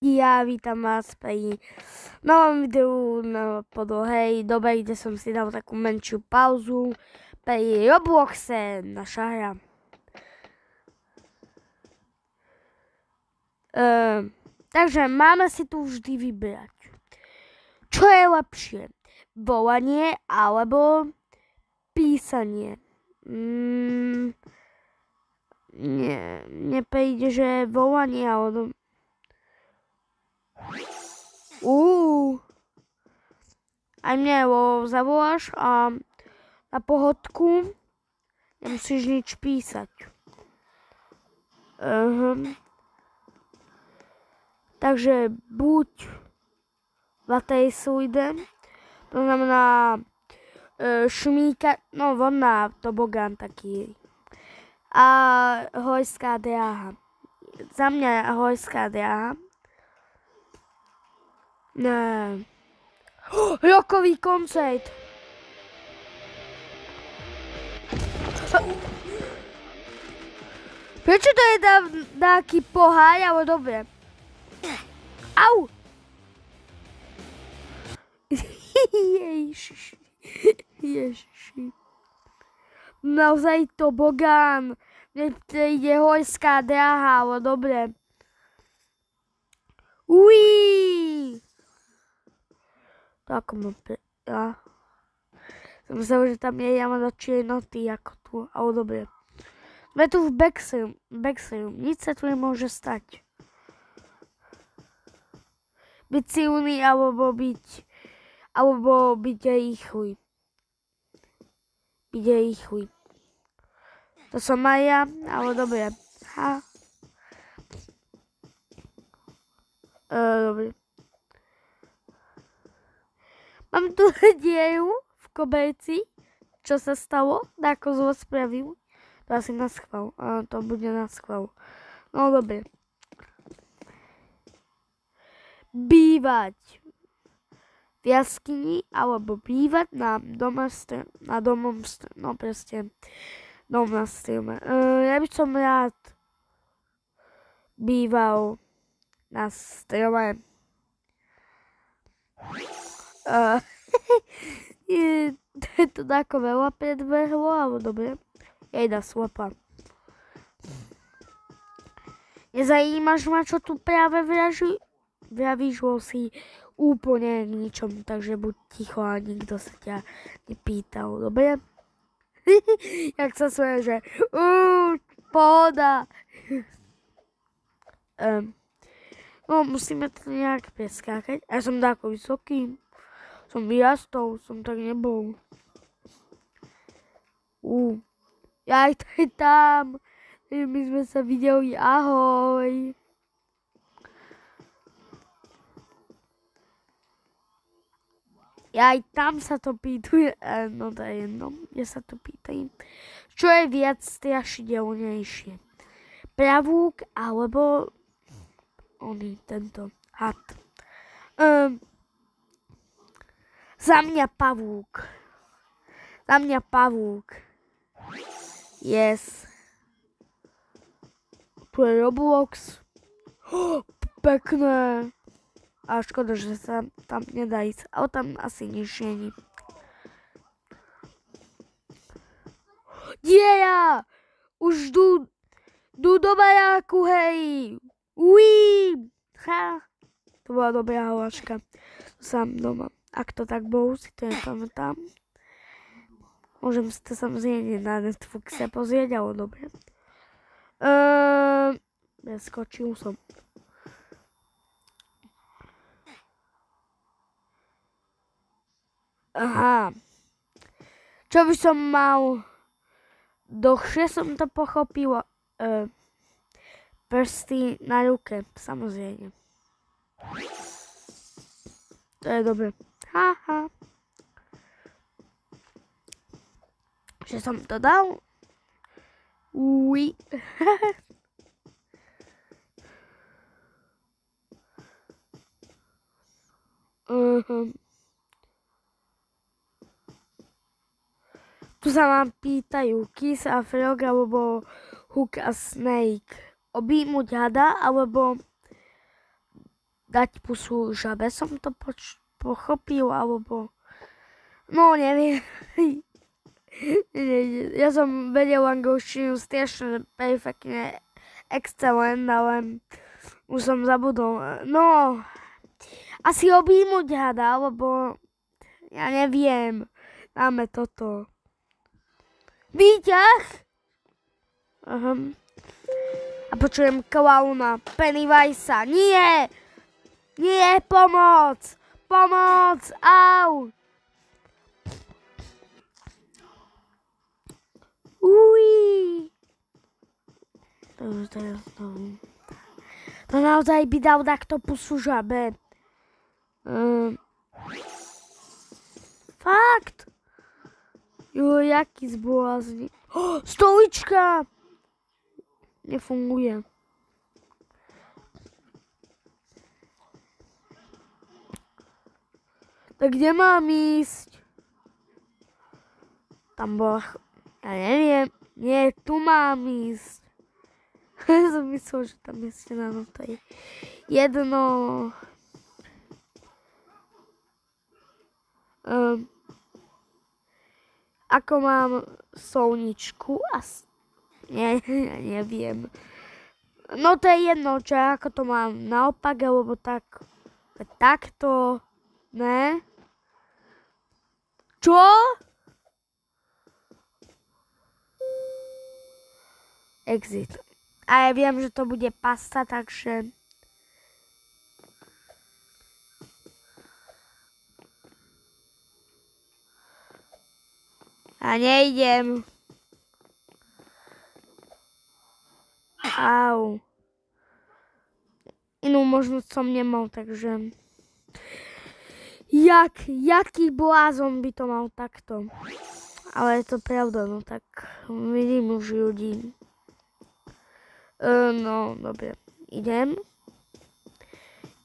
Ja vítam vás pri novom videu na podlhej dobe, kde som si dal takú menšiu pauzu pri Robloxe, naša hra. Takže máme si tu vždy vybrať. Čo je lepšie? Volanie alebo písanie? Nie, nepríde, že volanie alebo... Aj mne zavoláš a na pohodku nemusíš nič písať. Takže buď Vatejsuide, to znamená šmíka, no vodná tobogán taký. A horská dráha. Za mňa horská dráha. Ne. Rokový koncert. Prečo to je taký pohár, ale dobre. Au! Ježiši. Ježiši. Naozaj tobogán. Mne ide horská dráha, ale dobre. Uí! Tak ja. Som myslel, že tam je jama do čiernoty, ako tu, ale dobre. Sme tu v Backstream, nič sa tu nemôže stať. Byť silný, alebo byť rýchly. Byť rýchly. To som aj ja, ale dobre. Dobre. Mám tu dieru v koberci. Čo sa stalo? Ako zlo spravil? To asi na schvál. To bude na schvál. No dobre. Bývať v jaskyni alebo bývať na domom no proste dom na strome. Ja by som rád býval na strome. Je to tako veľa predbehlo, ale dobre. Jejda slepa. Nezajímaš ma, čo tu práve vravíš, si úplne k ničom, takže buď ticho a nikto sa ťa nepýtal, dobre? Jak sa svoje, že pohoda. No, musíme to nejak preskákať. Ja som tako vysoký. Som vyrastol, som tak nebol. Ja aj tam. My sme sa videli, ahoj. Ja aj tam sa to pýtuje, no to je jedno, kde sa to pýtajú. Čo je viac strašidelnejšie? Pavúk alebo tento had? Za mňa pavúk. Za mňa pavúk. Yes. Tu je Roblox. Pekné. A škoda, že sa tam nedá ísť. Ale tam asi nič není. Dieja! Už jdu do baráku, hej! Uí! Ha! To bola dobrá hláška. Sám doma. Ak to tak bolo, si to nepamätám. Môžem si to samozrejme na Netflixe pozrieť, ale dobre. Skočil som. Aha. Čo by som mal? Dlhšie som to pochopila. Prsty na ruke, samozrejme. To je dobre. Haha. Že som to dal? Uí. Tu sa vám pýtajú Kiss a Frog alebo Hook a Snake. Objímuť hada alebo dať pusu žabe, som to pochopil, alebo... No, neviem. Ja som vedel angličtinu strašne perfektne, excelent, ale už som zabudol. No, asi objímuť hada, alebo ja neviem. Dáme toto. Výťah! Aha. A počujem klauna Pennywisa. Nie! Nie, pomoc! Pomoc! Au! Uí! To naozaj by dal takto pusu žabe. Fakt? Jo, jaký zblázni. Stolička! Nefunguje. Tak kde mám ísť? Tam bola... Ja neviem. Nie, tu mám ísť. Ja som myslel, že tam je stena, no to je jedno. Ako mám solničku? Nie, ja neviem. No to je jedno, čo ako to mám naopak, alebo tak. Takto. Ne? Čo? Exit. A ja viem, že to bude pasta, takže... A nejdem. Au. Inú možnosť som nemal, takže... Jaký blázon by to mal takto? Ale je to pravda, no tak vidím už ľudí. No, dobre. Idem.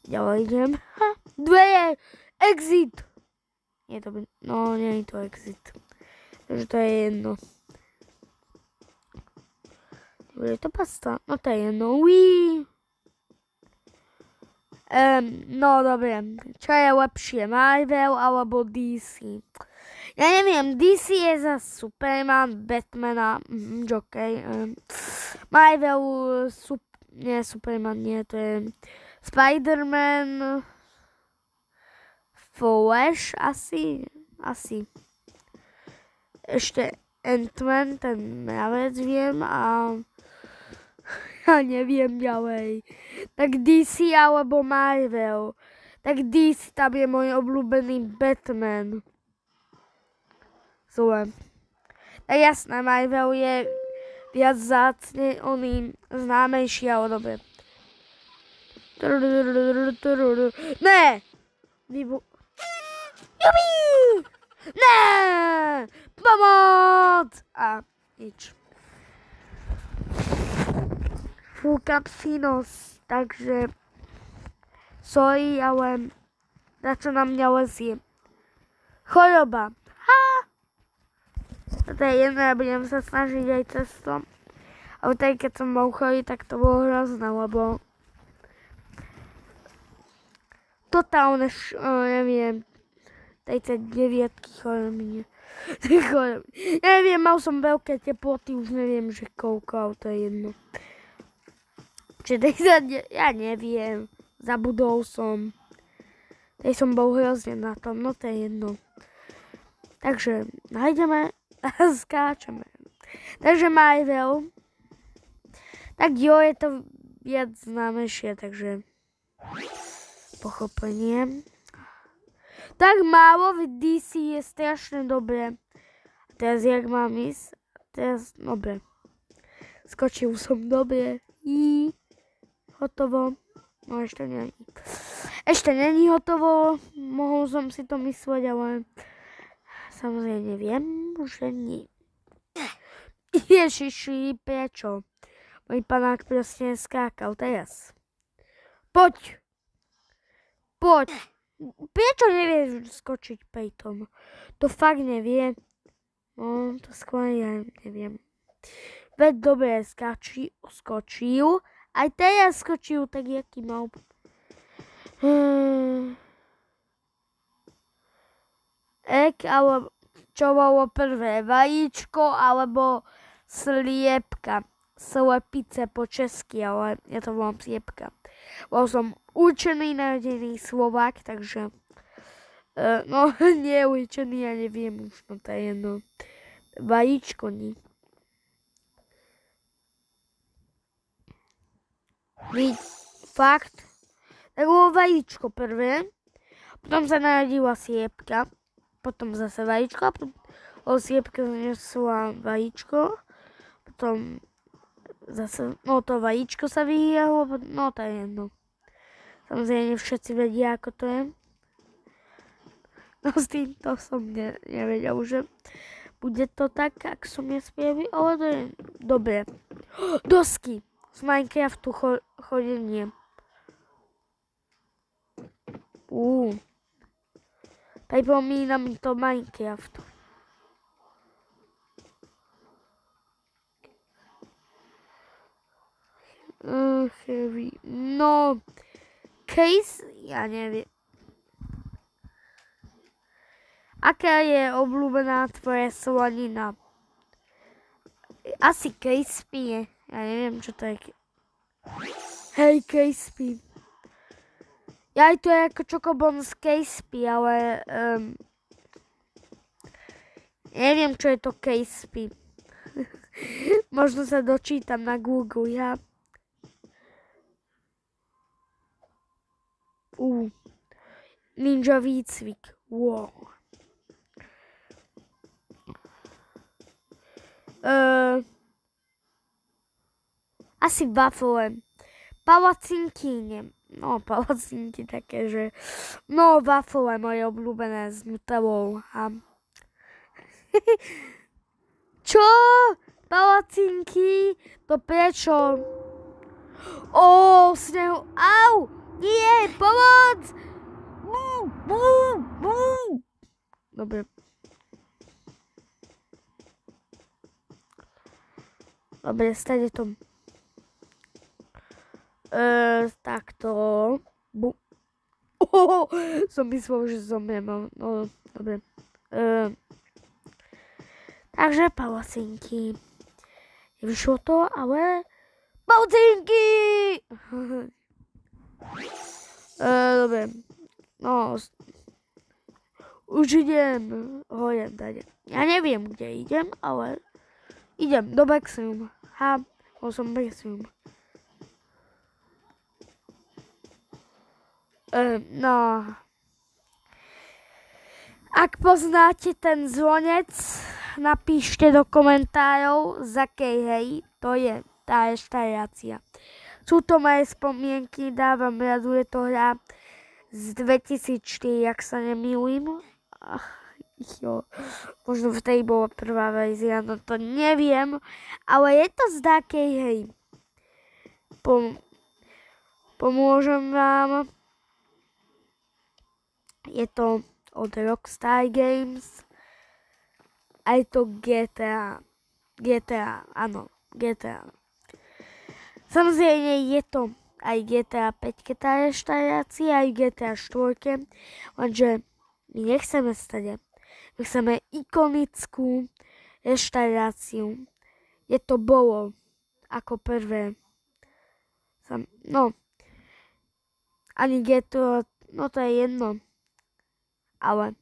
Ďalej idem. Ha, dveje! Exit! Nie to by... No, nie je to exit. Takže to je jedno. Dobre, je to pasta. No to je jedno. Uí. No, dobre. Čo je lepšie? Marvel alebo DC? Ja neviem, DC je za Superman, Batmana, Joker. Marvel, nie Superman, nie, to je Spider-Man, Flash, asi. Ešte Ant-Man, ten najviac viem a ja neviem ďalej. Tak DC alebo Marvel. Tak DC, tam je môj obľúbený Batman. Zle. Tak jasné, Marvel je viac zácne, oný známejší, ale dobre. Ne! Jubi! Ne! Pomoc! A nič. Fúkam si nos, takže sorry, ale na čo na mňa lezie? Choroba. To je jedno, ja budem sa snažiť aj cestom. Ale tady, keď som bol chorý, tak to bolo hrozné, lebo totálne, neviem, 39-ky chorobine. Neviem, mal som veľké teploty, už neviem, že koľko, ale to je jedno. Čiže ja neviem, zabudol som. Tady som bol hrozne na tom, no to je jedno. Takže nájdeme a skáčeme. Takže Marvel. Tak jo, je to viac známejšie, takže pochopenie. Tak málo v DC je strašne dobré. A teraz jak mám ísť? Teraz, dobre. Skočil som dobre. Hotovo. No ešte není. Ešte není hotovo. Mohol som si to mysleť, ale samozrejme viem, že nie. Ježiši, prečo? Môj panák proste neskákal teraz. Poď. Prečo nevieš skočiť pejtom? To fakt nevie. No, to skôr ja neviem. Veď dobre, skočil. Aj teraz skočil, tak jaký mal. Ek, alebo čo bolo prvé, vajíčko alebo sliepka. Slepice po česky, ale ja to volám sliepka. Bol som učený narodený Slovák, takže no nie učený, ja neviem už, no to je jedno. Vajíčko nie. Fakt. Tak bolo vajíčko prvé, potom sa narodila sliepka, potom zase vajíčko, a potom sliepka znesla vajíčko, potom zase, no to vajíčko sa vyvíjalo, no to je jedno. Samozrejme všetci vedia, ako to je. No s týmto som nevedel, že bude to tak, ak som nespievil, ale to je dobre. Dosky z Minecraftu chodenie. Pripomína mi to Minecraft. No, case, ja neviem. Aká je obľúbená tvoja slanina? Asi crispy. Ja neviem, čo to je. Hej, crispy. Ja aj to je ako čokobon z crispy, ale neviem, čo je to crispy. Možno sa dočítam na Google, ja. Ninja výcvik. Wow. Asi wafle. Palacinky, no palacinky také, že no wafle moje obľúbené s nutellou. Čo? Palacinky? To prečo? Snehu. Au! Nie, pomoc! Dobre. Dobre, stane to. Takto. Som myslel, že zomriem. No, dobre. Takže palacinky. Vyšlo to, ale... Palacinky! Dobre. No, už idem hore dať. Ja neviem, kde idem, ale idem do Backstream. Bol som Backstream. No. Ak poznáte ten zvonec, napíšte do komentárov, z akej hej, to je tá reštaurácia. Sú to moje spomienky, dávam radu, je to hra z 2004, ak sa nemýlim. Možno vtedy bola prvá verzia, no to neviem, ale je to z takej hej. Pomôžem vám. Je to od Rockstar Games. A je to GTA. Áno, GTA. Samozrejme je to aj GTA 5 tá reštaurácia, aj GTA 4, lenže my nechceme stade. My chceme ikonickú reštauráciu. Je to bolo ako prvé. No, ani GTA, no to je jedno. Ale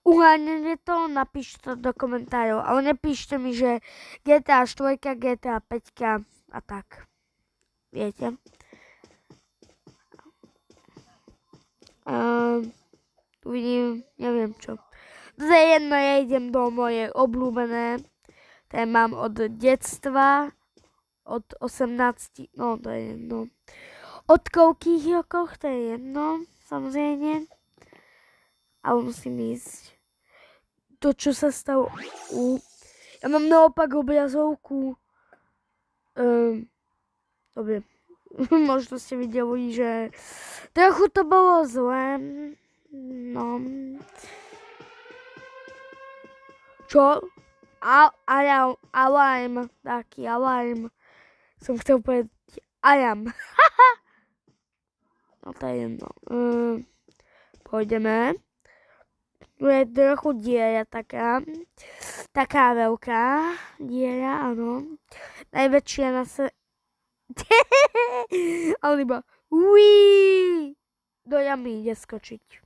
uháňate to, napíšte to do komentárov. Ale nepíšte mi, že GTA 4, GTA 5 a tak. Viete? Tu vidím, neviem čo. To je jedno, ja idem do moje obľúbené. Ktoré mám od detstva. Od 18, no to je jedno. Od koľkých rokoch, to je jedno, samozrejme. Ale musím ísť. To, čo sa stalo... Ja mám naopak obrazovku. Dobre. Možno ste videli, že trochu to bolo zlé. No. Čo? Alarm. Taký alarm. Som chcel povedať alarm. No to je jedno. Pôjdeme. Tu je trochu diera taká. Taká veľká diera, áno. Najväčšia na svete. Ale iba uí, do jamy ide skočiť.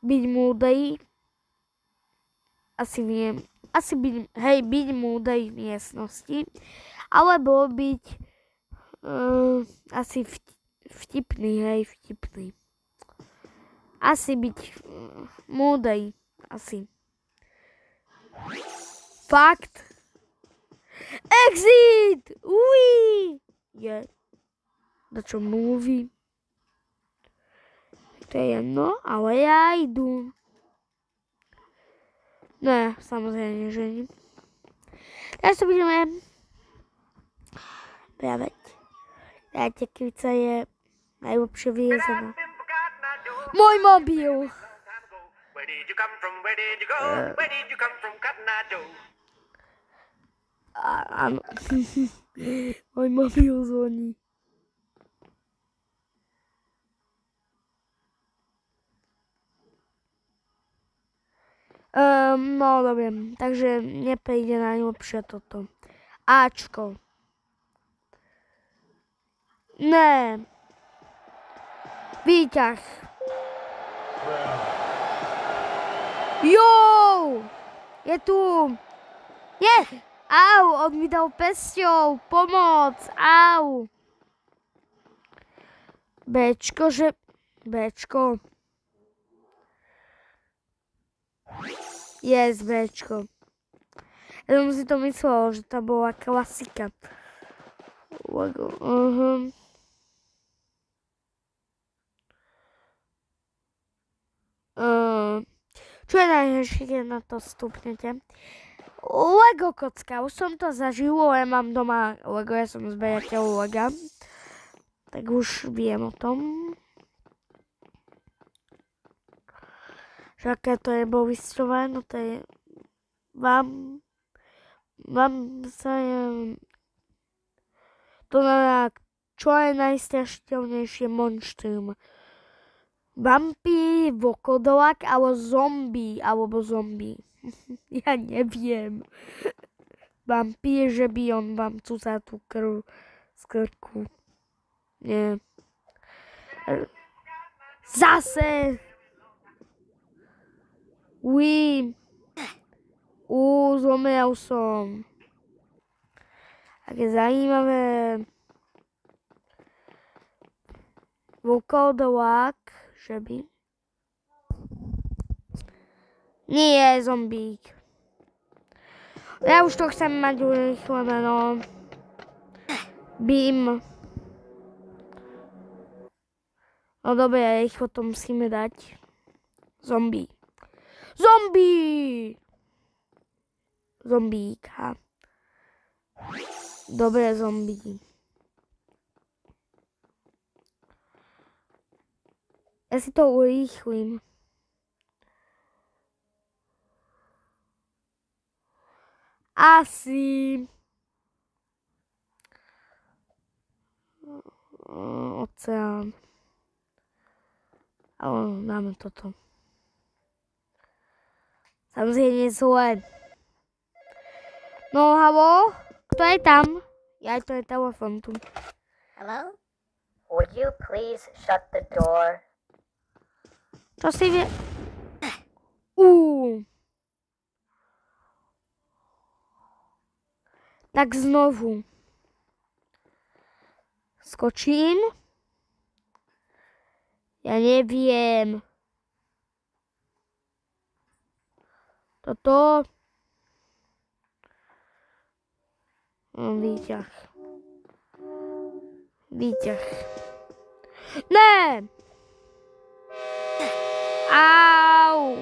Byť múdry. Asi viem. Asi byť múdry v miestnosti. Alebo byť asi vtipný, vtipný. Asi byť múdry. Asi. Fakt. Exit! Uí! Je. Na čo mluví? To je jedno, ale ja idu. Ne, samozrejme, že nie. Teraz to budeme právať. Tekvica je najlepšie vyjezená. Môj mobil! Áno. Môj mobil zvoní. No dobre, takže nepríde najlepšie toto. Ačko. Ne. Výťah. Jo! Je tu. Je! Au, on mi dal pesťou. Pomoc. Au. Bčko, že... Bčko. Yes, Bčko. Ja som si to myslel, že to bola klasika. Čo je najhoršie, keď na to stupnete? Lego kocka, už som to zažil, ja mám doma Lego, ja som zberateľ Lega. Tak už viem o tom. Že aké to je bolistové, no to je... Vám sa je... To znamená, čo je najstrašiteľnejšie monštrum? Vampír, vlkodolak, alebo zombie. Ja neviem. Vampír, že by on vám cúca tú krv z krku. Nie. Zase! Uí. Zomrel som. Také zajímavé. Vlkodolak, že by. Nie, zombík. Ja už to chcem mať urýchlené, no. Bím. No dobre, rýchlo to musíme dať. Zombie. Zombíka. Dobre, zombí. Ja si to urýchlim. Asi... Oceán. Ale dáme toto. Samozrejme zle. No, halo? Kto je tam? Ja, to je telefon tu. Hello? Would you please shut the door? To si vie... Tak znovu. Skočím. Ja neviem. Toto. Výťah. Ne! Au!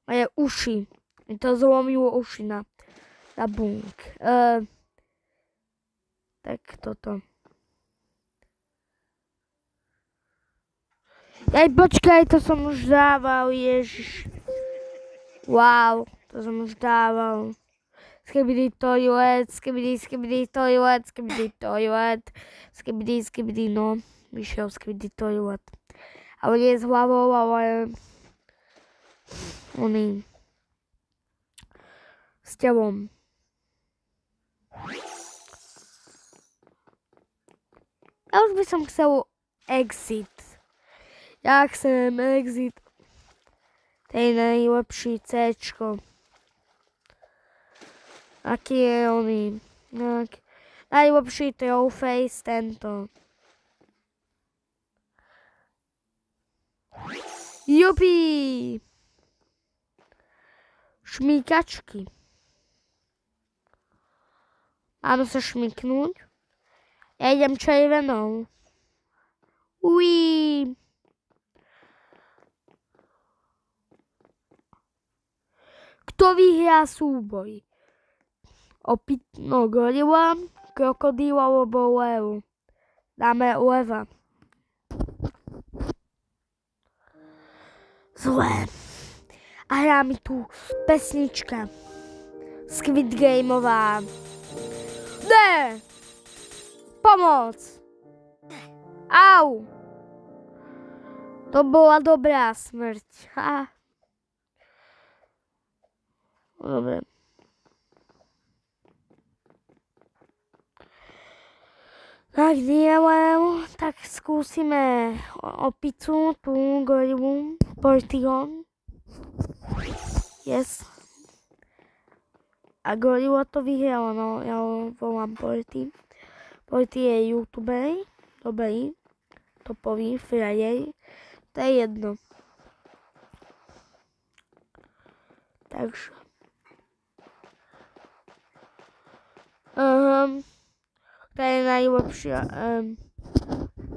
Moje uši. Mi to zlomilo uši na bunk. Tak toto. Počkaj, to som už dával, ježiš. Wow, to som už dával. Skibidi toilet, skibidi toilet, skibidi toilet, skibidi, no, vyšiel skibidi toilet. Ale nie s hlavou, ale oným s telom. Ja už by som chcel exit. Ja chcem exit. To je najlepší C-čko. Aký je oný? Najlepší trollface tento. Jupi! Šmíkačky. Mám sa šmiknúť? Ja idem červenou. Uí! Kto vyhrá súboj? Gorila, krokodíl alebo lev? Dáme leva. Zlé. A hrá mi tu pesnička. Squid Gameová. Ne! Pomoc! Au! To bola dobrá smrť. Ha. Dobre. Tak dielem, tak skúsime opicu, tú gorilu, Portion. Yes. A gorila to vyhrala, no, ja ho volám Porty. Porty je youtuber, dobrý, topový, frajer, to je jedno. Takže. To je najlepšia.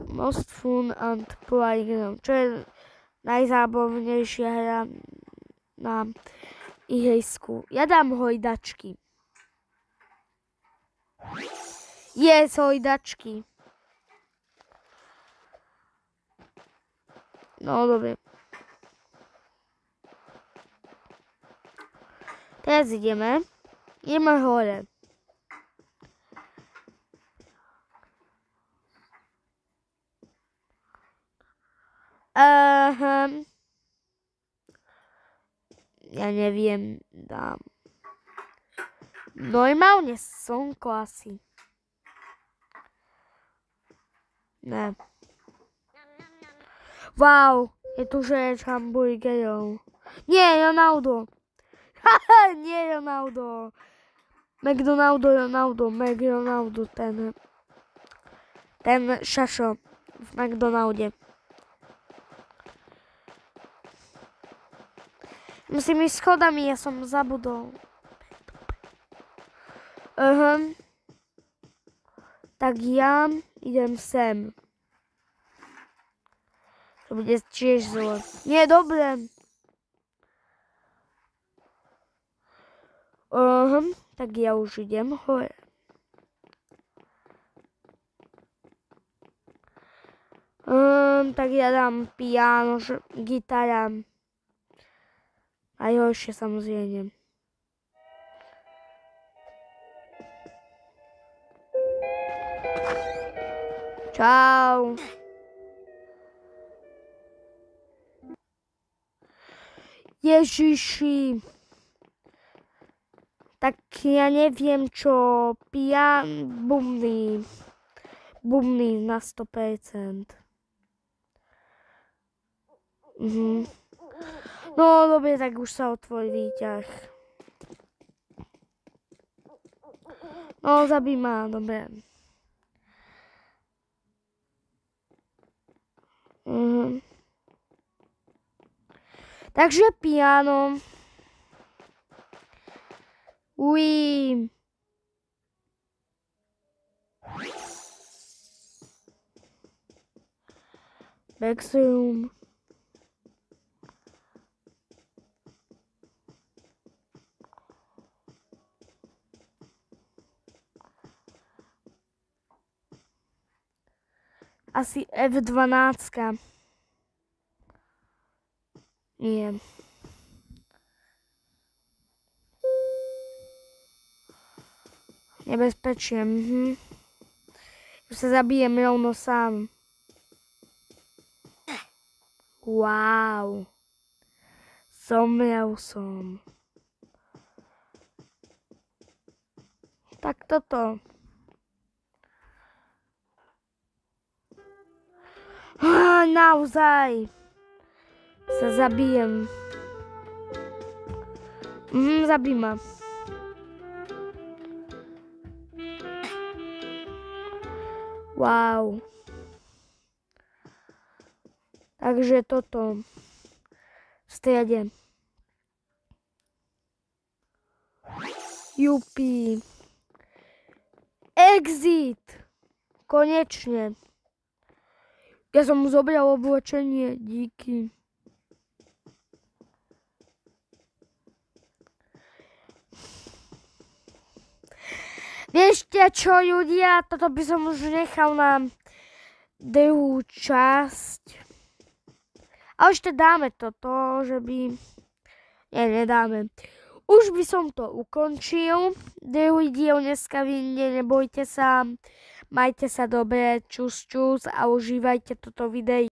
Most fun and playground, čo je najzábavnejšia hra na ihrisku. Ja dám hojdačky. Yes, hojdačky. No, dobre. Teraz ideme. Ideme hore. Ja neviem, dám. Normálne slnko asi. Ne. Wow, je tu žeč hamburgerov. Nie, Ronaldo. Haha, nie Ronaldo. McDonaldo, ten šašo v McDonalde. Musím ísť schodami, ja som zabudol. Tak ja idem sem. To bude tiež zle. Nie, dobre. Tak ja už idem hore. Tak ja dám piano, gitara. Najhoršie samozrejme. Čau. Ježiši. Tak ja neviem čo. Bubny na 100%. No dobre, tak už sa otvorí výťah. No zabij ma, dobre. Takže piano. Uí. Backroom. Asi F12. Nie. Nebezpečie, Už sa zabijem rovno sám. Wow. Zomrel som. Tak toto. Naozaj. Sa zabijem. Zabij ma. Wow. Takže toto. V strede. Jupi. Exit. Konečne. Ja som mu zobral oblečenie. Díky. Vieš čo, ľudia? Toto by som už nechal na druhú časť. A ešte dáme toto, že by... Nie, nedáme. Už by som to ukončil. Druhý diel dneska vyjde, nebojte sa. Majte sa dobre, čus a užívajte toto video.